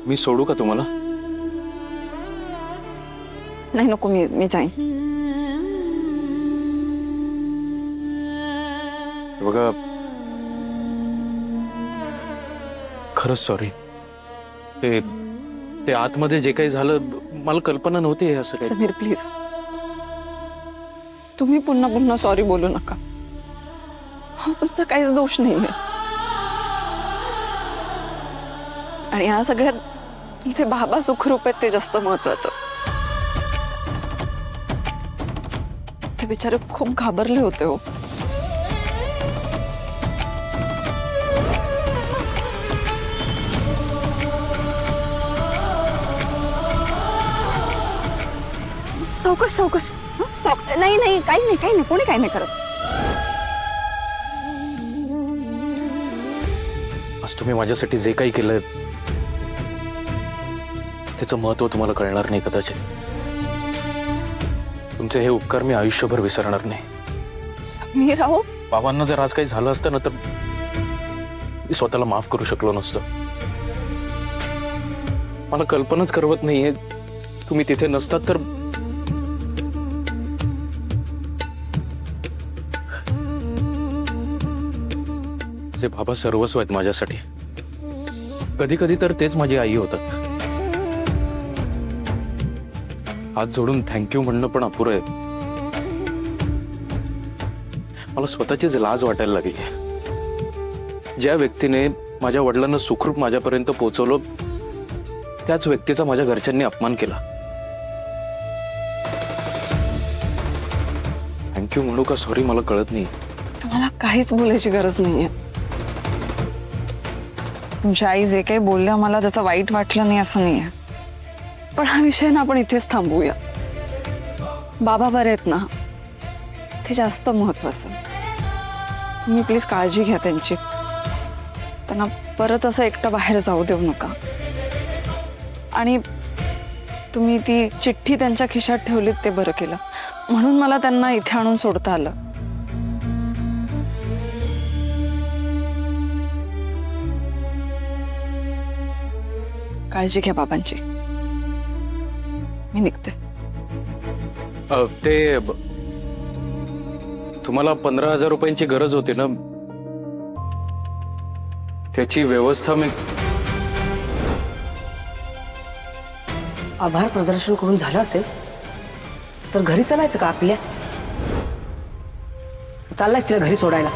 मी सोडू का तुम्हाला? नाही नको, मी जाईन. बघा, खरंच सॉरी. ते आतमध्ये जे काही झालं मला कल्पना नव्हती हे असं काही. समीर प्लीज, तुम्ही पुन्हा पुन्हा सॉरी बोलू नका. हा तुमचा काहीच दोष नाहीये. आणि या सगळ्यात तुमचे बाबा सुखरूप आहेत ते जास्त महत्वाचं. ते बिचारे खूप घाबरले होते हो. सावकाश सावकाश. नाही नाही, काही नाही, काही नाही, कोणी काही नाही करत. आज तुम्ही माझ्यासाठी जे काही केलंय त्याचं महत्व तुम्हाला कळणार नाही कदाचित. तुमचे हे उपकार मी आयुष्यभर विसरणार नाही. समीर राव, बाबांना जर आज काही झालं असतं ना तर मी स्वतःला माफ करू शकलो नसतो. मला कल्पनाच करवत नाहीये तुम्ही तिथे नसतात तर जे बाबा सर्वस्व आहेत माझ्यासाठी. कधी कधी तर तेच माझी आई होतात. हात जोडून थँक्यू म्हणणं पण अपुरं आहे. मला स्वतःचीच लाज वाटायला लागली. ज्या व्यक्तीने माझ्या वडिलांना सुखरूप माझ्यापर्यंत पोहोचवलं त्याच व्यक्तीचा माझ्या घरच्यांनी अपमान केला. थँक्यू म्हणू का सॉरी मला कळत नाही. तुम्हाला काहीच बोलायची गरज नाहीये. तुमच्या आई जे काही बोलल्या मला त्याचं वाईट वाटलं नाही असं नाहीये. पण हा विषय ना आपण इथेच थांबवूया. बाबा बरे आहेत ना, ते जास्त महत्वाचं. तुम्ही प्लीज काळजी घ्या त्यांची. त्यांना परत असं एकटं बाहेर जाऊ देऊ नका. आणि तुम्ही ती चिठ्ठी त्यांच्या खिशात ठेवलीत ते बरं केलं. म्हणून मला त्यांना इथे आणून सोडता आलं. काळजी घ्या बाबांची. मी निघते. ते तुम्हाला 15,000 रुपयांची गरज होती ना, त्याची व्यवस्था मी. आभार प्रदर्शन करून झालं असेल तर घरी चालायचं का आपल्या? चाललायस तिला घरी सोडायला?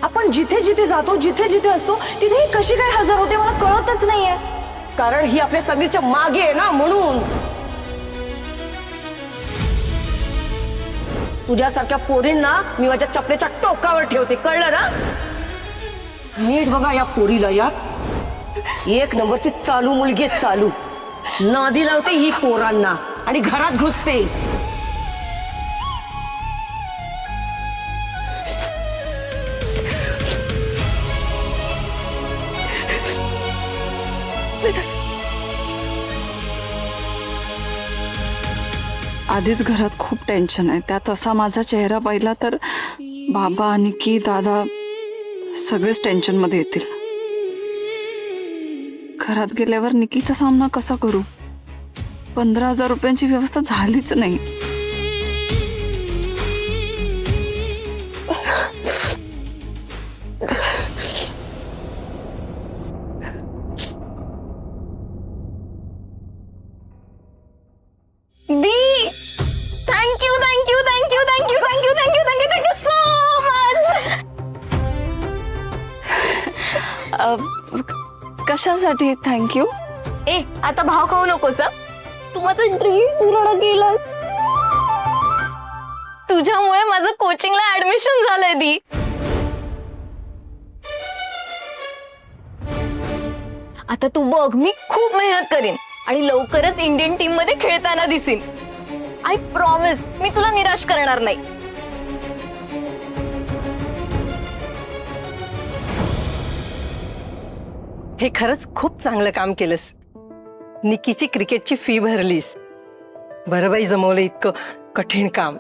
आपण जिथे जिथे जातो, जिथे जिथे असतो तिथे कशी काय हजर होते मला कळतच नाहीये. कारण ही आपल्या समीरच्या मागे आहे ना, म्हणून. तुझ्यासारख्या पोरींना मी माझ्या चपलेच्या टोकावर ठेवते, कळलं ना? नीट बघा या पोरीला. या एक नंबरची चालू मुलगी आहे, चालू. नादी लावते ही पोरांना आणि घरात घुसते. आधीच घरात खूप टेन्शन आहे. त्यात असा माझा चेहरा पाहिला तर बाबा, निकी, दादा सगळेच टेन्शन मध्ये येतील. घरात गेल्यावर निकीचा सामना कसा करू? 15,000 रुपयांची व्यवस्था झालीच नाही. दी, thank you thank you thank you thank you thank you thank you thank you thank you so much. कशासाठी थँक्यू? ए आता भाव खाऊ नकोस. तू माझं ड्रीम पूर्ण केलंस. तुझ्यामुळे माझं कोचिंगला ऍडमिशन झालंय दी. आता तू बघ, मी खूप मेहनत करीन आणि लवकरच इंडियन टीम मध्ये खेळताना दिसीन. आय प्रॉमिस, मी तुला निराश करणार नाही. हे खरंच खूप चांगलं काम केलंस. निकीची क्रिकेटची फी भरलीस. बरं बाई जमवलं इतकं कठीण काम.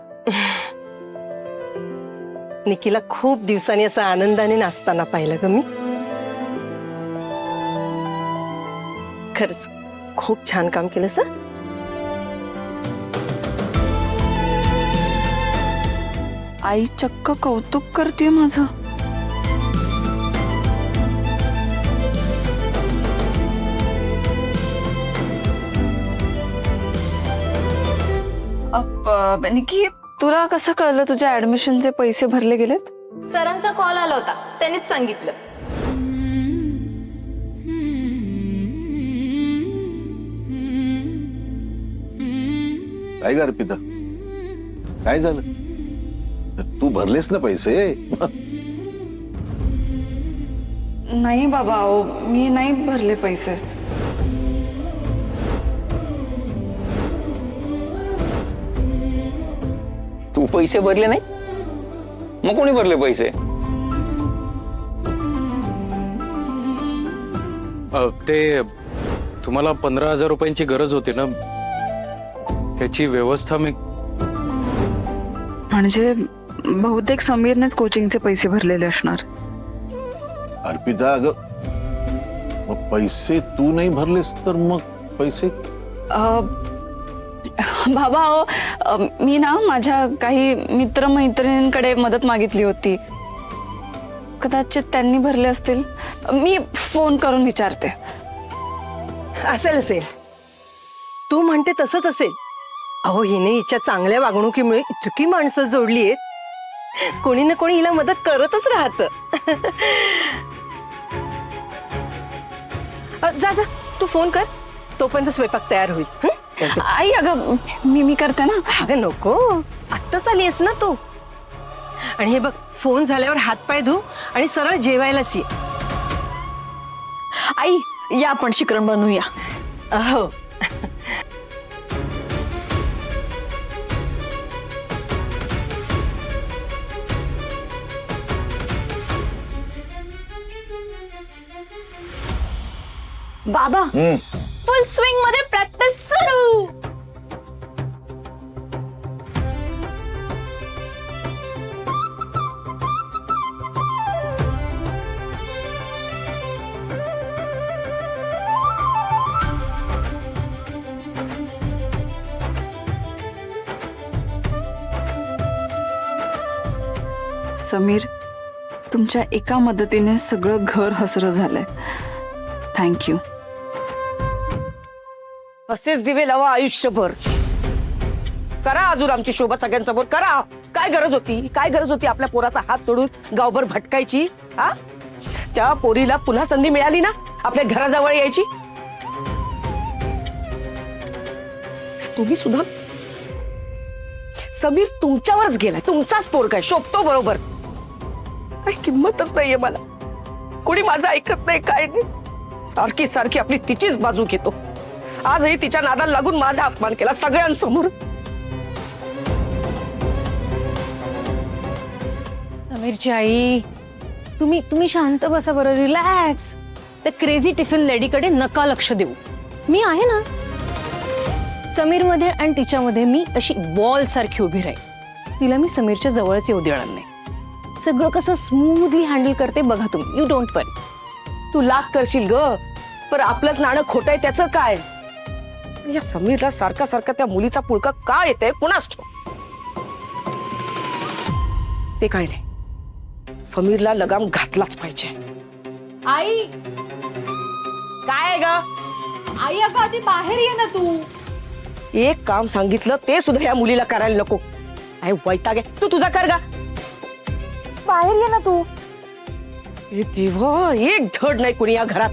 निकीला खूप दिवसांनी असं आनंदाने नाचताना पाहिलं ग मी. खरंच खूप छान काम केलंस. आई चक्क कौतुक करते माझं. निकी, तुला कसं कळलं तुझ्या ऍडमिशनचे पैसे भरले गेलेत? सरांचा कॉल आला होता, त्यांनीच सांगितलं. काय ग अर्पिता, काय झालं? तू भरलेस ना पैसे? नाही बाबा, मी नाही भरले पैसे. तू पैसे भरले नाही? मग कोणी भरले पैसे? ते तुम्हाला 15,000 रुपयांची गरज होती ना, त्याची व्यवस्था मी. म्हणजे बहुतेक समीरनेच कोचिंगचे पैसे भरलेले असणार. अर्पिता अगं, मग पैसे तू नाही भरलेस तर मग पैसे? बाबा, मी ना माझ्या काही मित्रमैत्रिणींकडे मदत मागितली होती. कदाचित त्यांनी भरले असतील. मी फोन करून विचारते. असेल असेल, तू म्हणते तसंच असेल. अहो, हिने हिच्या चांगल्या वागणुकीमुळे इतकी माणसं जोडली आहेत. कोणी ना कोणी हिला मदत करतच राहत. जा जा, तू फोन कर, तोपर्यंत स्वयंपाक तयार होईल. हं? आई, अगं मी करते ना. अगं नको, आत्ताच आली आहेस ना तू. आणि हे बघ, फोन झाल्यावर हातपाय धु आणि सरळ जेवायलाच ये. आई, या आपण शिकरण बनवूया. हो. बाबा, फुल स्विंग मध्ये प्रॅक्टिस सुरू. समीर, तुमच्या एका मदतीने सगळं घर हसरं झालंय. थँक्यू. असेच दिवे लावा आयुष्यभर. करा अजून आमची शोभा सगळ्यांसमोर करा. काय गरज होती आपल्या पोराचा हात सोडून गावभर भटकायची? हा, त्या पोरीला पुन्हा संधी मिळाली ना आपल्या घराजवळ यायची. तुम्ही सुद्धा, समीर तुमच्यावरच गेलाय. तुमचाच पोर काय शोभतो बरोबर. काही किंमतच नाहीये मला. कोणी माझं ऐकत नाही, काय नाही. सारखी सारखी आपली तिचीच बाजू घेतो. आजही तिच्या नादाला लागून माझा अपमान केला सगळ्यांसमोर. समीरची आई, तुम्ही शांत बसा बरं, रिलॅक्स. त्या क्रेझी टिफिन लेडीकडे नका लक्ष देऊ. मी आहे ना. समीर मध्ये आणि तिच्यामध्ये मी अशी वॉल सारखी उभी राहील. तिला मी समीरच्या जवळच येऊ देणार नाही. सगळं कसं स्मूथली हँडल करते बघा तुम्ही. यू डोंट वरी. तू लाख करशील ग, पण आपलंच नाणं खोटं आहे त्याचं काय? या समीरला सारखा सारखा त्या मुलीचा पुळका का येतंय कुणास ठाऊक. ते काय नाही, समीरला लगाम घातलाच पाहिजे. आई, काय ग, आई अगं आधी बाहेर ये ना तू. एक काम सांगितलं ते सुद्धा या मुलीला करायला नको. काय वैताग आहे. तू तुझा कर गा. बाहेर ये ना तू. हे देवा, एक धड नाही कोणी या घरात.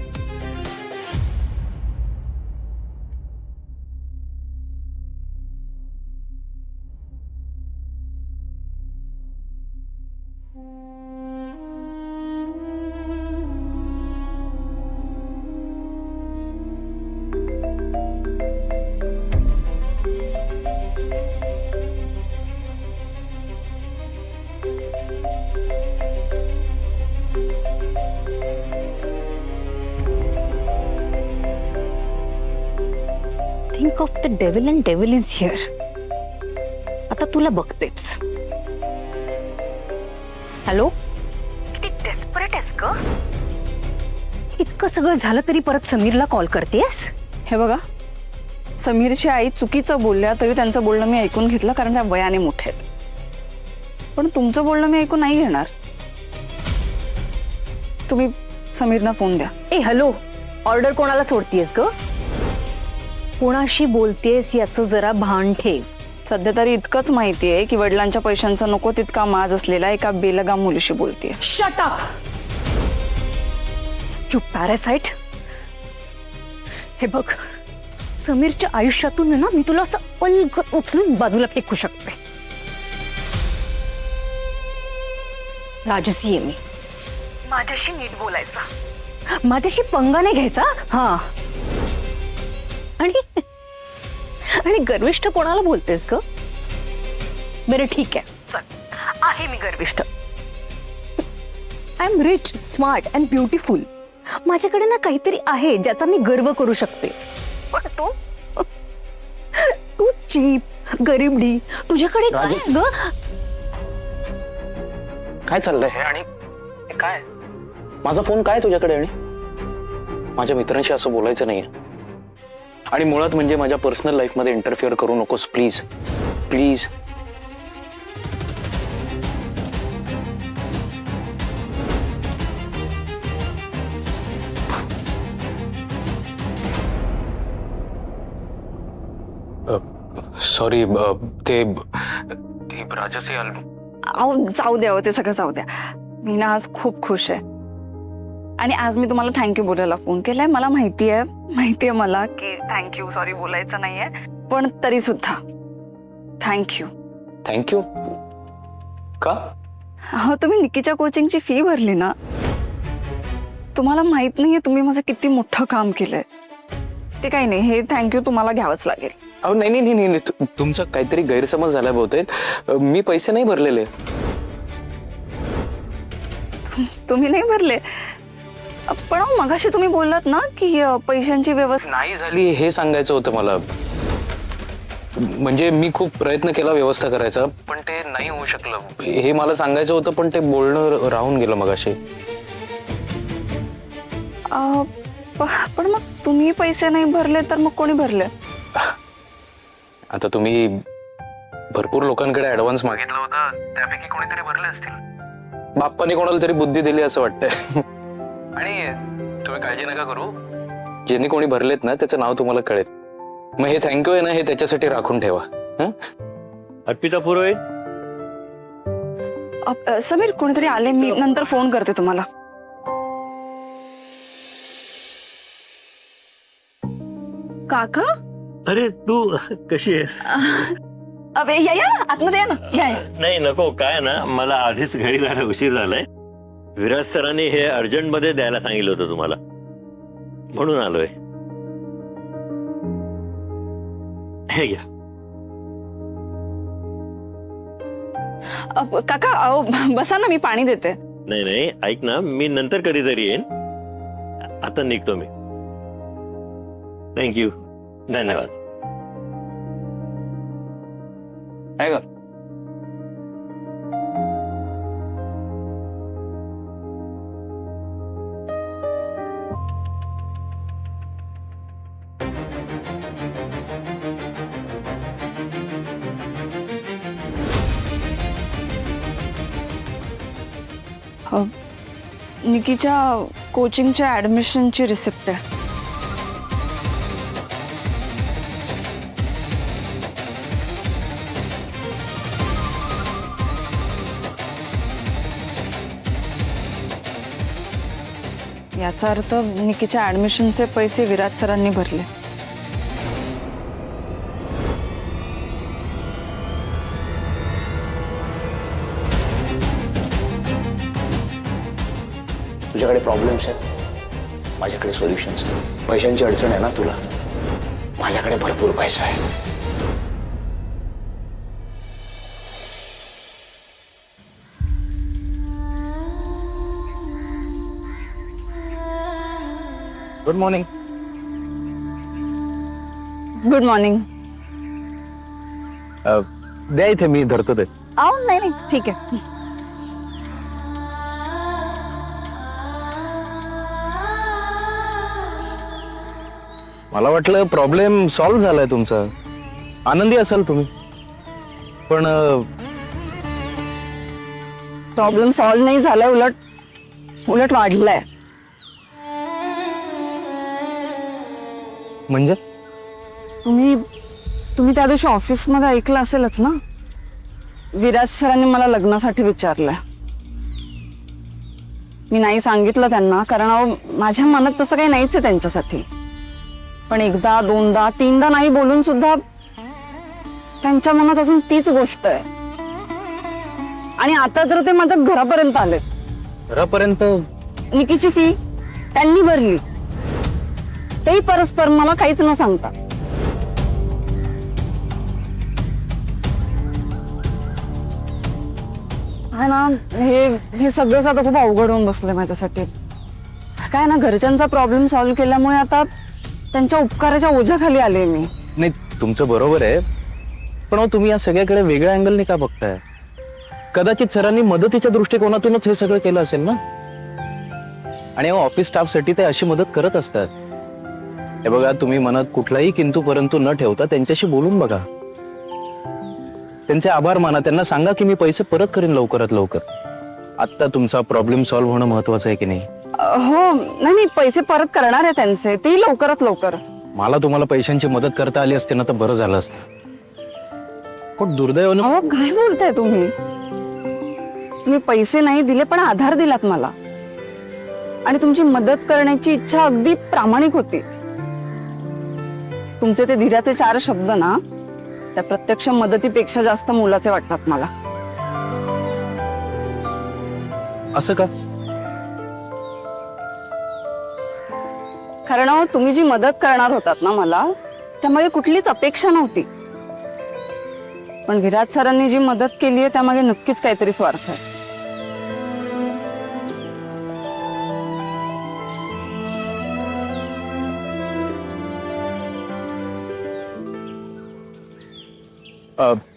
Think of the devil and devil is here. आता तुला बघतेच. हॅलो, किती डेस्परेट आहेस ग? इतकं सगळं झालं तरी परत समीरला कॉल करतेस? हे बघा, समीरची आई चुकीचं बोलल्या तरी त्यांचं बोलणं मी ऐकून घेतलं, कारण त्या वयाने मोठे आहेत. पण तुमचं बोलणं मी ऐकून नाही घेणार. तुम्ही समीरना फोन द्या. ए हॅलो, ऑर्डर कोणाला सोडतीयस ग? कोणाशी बोलतेस याचं जरा भान ठेव. सध्या तरी इतकंच माहिती आहे की वडिलांच्या पैशांचा नको तितका माज असलेला एका बेलगाम मुलीशी बोलतेय. Shut up. चुप पॅरासाइट. हे बघ, समीरच्या आयुष्यातून ना मी तुला असं अलगद उचलून बाजूला फेकू शकते. राजसी आहे मी. माझ्याशी नीट बोलायचा, माझ्याशी पंगा नाही घ्यायचा. हा, आणि गर्विष्ठ कोणाला बोलतेस ग? बरं ठीक आहे, चल, आहे मी गर्विष्ठ. I am rich, smart and beautiful. माझ्याकडे ना काहीतरी आहे ज्याचा मी गर्व करू शकते. पण तू चीप, गरीबडी, तुझ्याकडे काय ग? काय चाललंय हे? आणि हे काय? माझा फोन काय तुझ्याकडे? आणि माझ्या मित्रांशी असं बोलायचं नाहीये. आणि मुळात म्हणजे माझ्या पर्सनल लाईफ मध्ये इंटरफिअर करू नकोस प्लीज, प्लीज. सॉरी, ते राजसी अहो जाऊ द्या, ते सगळं जाऊ द्या. मी ना आज खूप खुश आहे. आणि आज मी तुम्हाला थँक्यू बोलायला फोन केलाय. मला माहितीये मला की थँक्यू सॉरी बोलायचं नाहीये, पण तरी सुद्धा थँक्यू. थँक्यू का? हो, तुम्ही निकीच्या कोचिंगची फी भरली ना. तुम्हाला माहित नाहीये तुम्ही माझं किती मोठं काम केलंय. ते काही नाही, हे थँक्यू तुम्हाला घ्यावंच लागेल. अहो नाही, तुमचा काहीतरी गैरसमज झाला बहुतेक. मी पैसे नाही भरलेले. तुम्ही नाही भरले? पण मगाशी तुम्ही बोललात ना की पैशांची व्यवस्था नाही झाली हे सांगायचं होतं मला. म्हणजे मी खूप प्रयत्न केला व्यवस्था करायचा, पण ते नाही होऊ शकलं हे मला सांगायचं होतं, पण ते बोलणं राहून गेलं मगाशी. पण मग तुम्ही पैसे नाही भरले तर मग कोणी भरले? आता तुम्ही भरपूर लोकांकडे ऍडव्हान्स मागितला होता, त्यापैकी कोणीतरी भरले असतील. बाप्पाने कोणाला तरी बुद्धी दिली असं वाटतंय. आणि तुम्ही काळजी नका करू, ज्यांनी कोणी भरलेत ना त्याचं नाव तुम्हाला कळेल. मग हे थँक्यू आहे ना, हे त्याच्यासाठी राखून ठेवा. अर्पिता पुरोहित. समीर, कोणीतरी आले, मी नंतर फोन करते तुम्हाला. काका, अरे तू कशी आहेस? अबे या आतमध्ये या ना. या. नाही नको, काय ना, मला आधीच घरी जायला उशीर झालाय. विराज सरांनी हे अर्जंट मध्ये द्यायला सांगितलं होतं तुम्हाला, म्हणून आलोय. हे घ्या. काका अहो बसा ना, मी पाणी देते. नाही ऐक ना, मी नंतर कधीतरी येईन. आता निघतो मी. थँक्यू, धन्यवाद. आहे का? निकीच्या कोचिंगच्या ऍडमिशनची रिसिप्ट आहे. याचा अर्थ निकीच्या ऍडमिशनचे पैसे विराज सरांनी भरले. तुझ्याकडे प्रॉब्लेम्स आहेत, माझ्याकडे सोल्युशन्स आहेत. पैशांची अडचण आहे ना तुला, माझ्याकडे भरपूर पैसा आहे. Good morning. Good morning. द्या इथे, मी धरतो ते. आओ नाही नाही ठीक आहे. मला वाटलं प्रॉब्लेम सॉल्व्ह झालाय तुमचा, आनंदी असाल तुम्ही, पण प्रॉब्लेम सॉल्व्ह नाही झालाय, उलट उलट वाढलाय. म्हणजे तुम्ही तुम्ही त्या दिवशी ऑफिसमध्ये ऐकलं असेलच ना, विराज सरांनी मला लग्नासाठी विचारलंय. मी नाही सांगितलं त्यांना, कारण अहो माझ्या मनात तसं काही नाहीच आहे त्यांच्यासाठी. पण एकदा दोनदा तीनदा नाही बोलून सुद्धा त्यांच्या मनात अजून तीच गोष्ट आहे. आणि आता जर ते माझ्या घरापर्यंत आले. घरापर्यंत? निकीची फी त्यांनी भरली, तेही परस्पर, मला काहीच न सांगता. आहे ना, हे सगळंच आता खूप अवघड होऊन बसलंय माझ्यासाठी. काय ना, घरच्यांचा प्रॉब्लेम सॉल्व्ह केल्यामुळे आता त्यांच्या उपकाराच्या ओझ्याखाली आले मी. नाही, तुमचं बरोबर आहे, पण अहो तुम्ही या सगळ्याकडे वेगळ्या अँगलने का बघताय? कदाचित सरांनी मदतीच्या दृष्टिकोनातूनच हे सगळं केलं असेल ना. आणि ऑफिस स्टाफसाठी ते अशी मदत करत असतात. हे बघा, तुम्ही मनात कुठलाही किंतु परंतु न ठेवता त्यांच्याशी बोलून बघा, त्यांचे आभार माना, त्यांना सांगा की मी पैसे परत करीन लवकरात लवकर. आता तुमचा प्रॉब्लेम सॉल्व्ह होणं महत्वाचं आहे की नाही? हो, नाही पैसे परत करणार आहे त्यांचे, तेही लवकरात लवकर. मला तुम्हाला पैशांची मदत करता आली असते ना तर बरं झालं असतं. पण दुर्दैवानं अहो काय बोलताय तुम्ही? तुम्ही पैसे नाही दिले पण आधार दिलात मला, आणि तुमची मदत करण्याची इच्छा अगदी प्रामाणिक होती. तुमचे ते धीराचे 4 शब्द ना, त्या प्रत्यक्ष मदतीपेक्षा जास्त मोलाचे वाटतात मला. असं का? कारण अहो, तुम्ही जी मदत करणार होतात ना मला, त्यामागे कुठलीच अपेक्षा नव्हती. पण विराज सरांनी जी मदत केली आहे त्यामागे नक्कीच काहीतरी स्वार्थ आहे.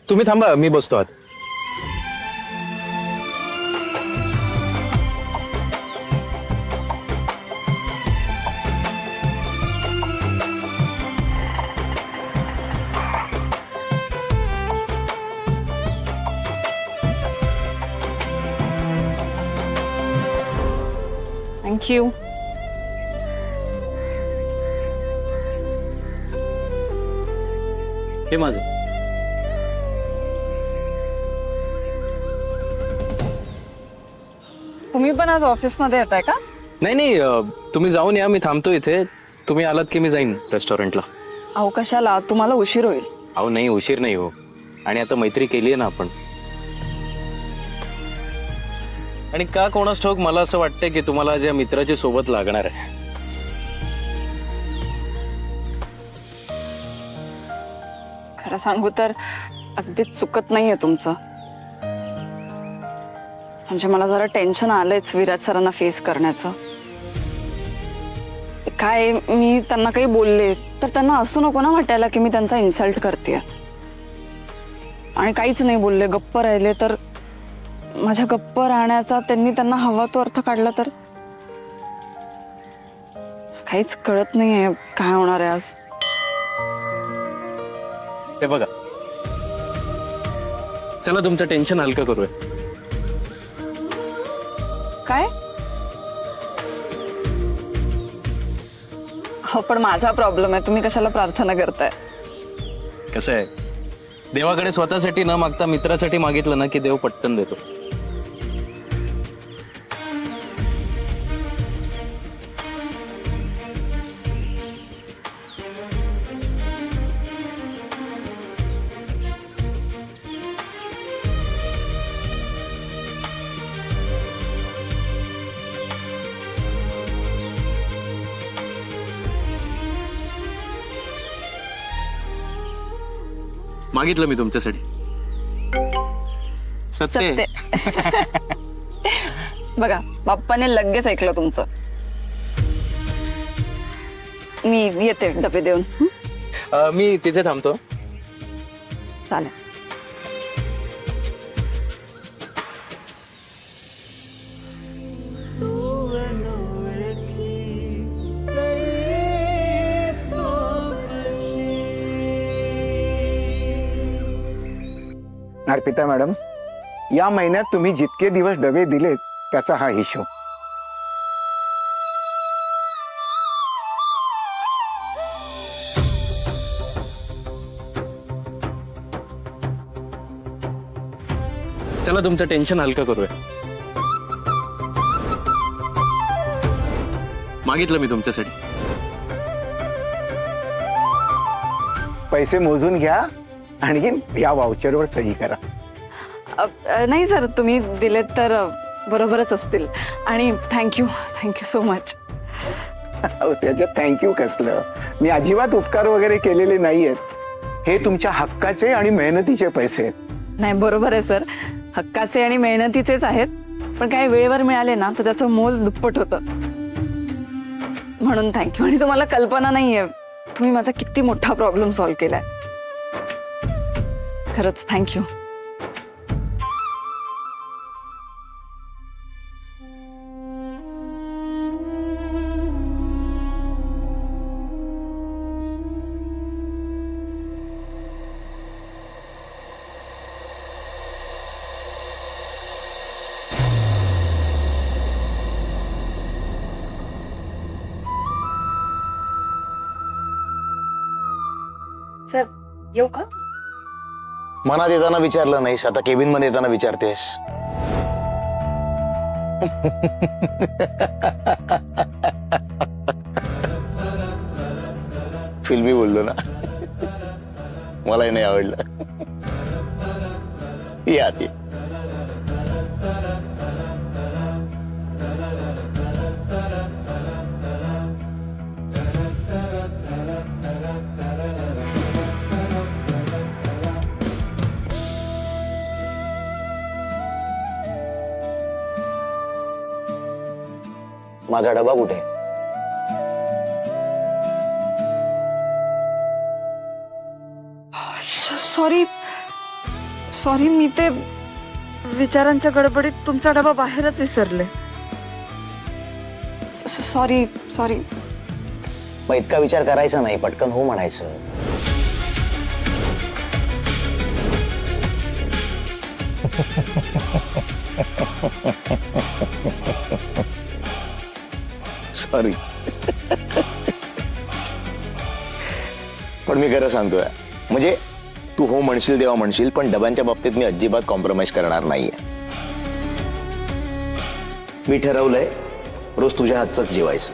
तुम्ही थांबा, मी बसतो आत. थँक्यू. हे माझं. तुम्ही पण आज ऑफिसमध्ये येताय का? नाही नाही, तुम्ही जाऊन या, मी थांबतो इथे. तुम्ही आलात की मी जाईन रेस्टॉरंटला. अहो कशाला, तुम्हाला उशीर होईल. अहो नाही, उशीर नाही हो. आणि आता मैत्री केली आहे ना आपण. आणि का कोणास ठाऊक मला असं वाटतंय की तुम्हाला आज या मित्राची सोबत लागणार आहे. खरं सांगू तर अगदीच चुकत नाहीये तुमचं. म्हणजे मला जरा टेन्शन आलंयच विराज सरांना फेस करण्याचं. काय मी त्यांना काही बोलले तर त्यांना असं नको ना वाटायला की मी त्यांचा इन्सल्ट करते. आणि काहीच नाही बोलले, गप्प राहिले, तर माझ्या गप्प राहण्याचा त्यांना हवा तो अर्थ काढला तर काहीच कळत नाहीये काय होणार आहे आज. हे बघा, चला तुमचं टेन्शन हलकं करूया. काय? हो पण माझा प्रॉब्लेम आहे, तुम्ही कशाला प्रार्थना करताय? कसं आहे, देवाकडे स्वतःसाठी न मागता मित्रासाठी मागितलं ना की देव पटकन देतो. मागितलं मी तुमच्यासाठी. सत्य. बघा, बाप्पाने लगेच ऐकलं तुमचं. मी येते डबे देऊन. मी तिथे थांबतो. चालेल. अर्पिता मॅडम, या महिन्यात तुम्ही जितके दिवस डबे दिलेत त्याचा हा हिशोब. चला तुमचं टेन्शन हलकं करूया. मागितलं मी तुमच्यासाठी. पैसे मोजून घ्या आणि या वाउचरवर सही करा. नाही सर, तुम्ही दिलेत तर बरोबरच असतील. आणि थँक्यू सो मच. अहो, त्याच्यात थँक्यू कसलं? मी अजिबात उपकार वगैरे केलेले नाहीयेत. हे तुमच्या हक्काचे आणि मेहनतीचे पैसे आहेत. नाही, बरोबर आहे सर, हक्काचे आणि मेहनतीचेच आहेत. पण काही वेळेवर मिळाले ना तर त्याचं मोल दुप्पट होतं. म्हणून थँक्यू. आणि तुम्हाला कल्पना नाहीये तुम्ही माझा किती मोठा प्रॉब्लेम सॉल्व्ह केलाय. खरंच थँक्यू. सर, येऊ का? मनात येताना विचारलं नाहीस, आता केबिन मध्ये येताना विचारतेस. फिल्मी बोललो ना, मलाही नाही आवडलं. या ती माझा डबा कुठे? सॉरी, मी ते विचारांच्या गडबडीत तुमचा डबा बाहेरच विसरले. सॉरी. मग इतका विचार करायचा नाही, पटकन हो म्हणायचं. सॉरी. पण मी खरं सांगतोय, म्हणजे तू हो म्हणशील तेव्हा म्हणशील, पण डब्यांच्या बाबतीत मी अजिबात कॉम्प्रोमाइज करणार नाहीये. मी ठरवलंय रोज तुझ्या हातचंच जेवायचं.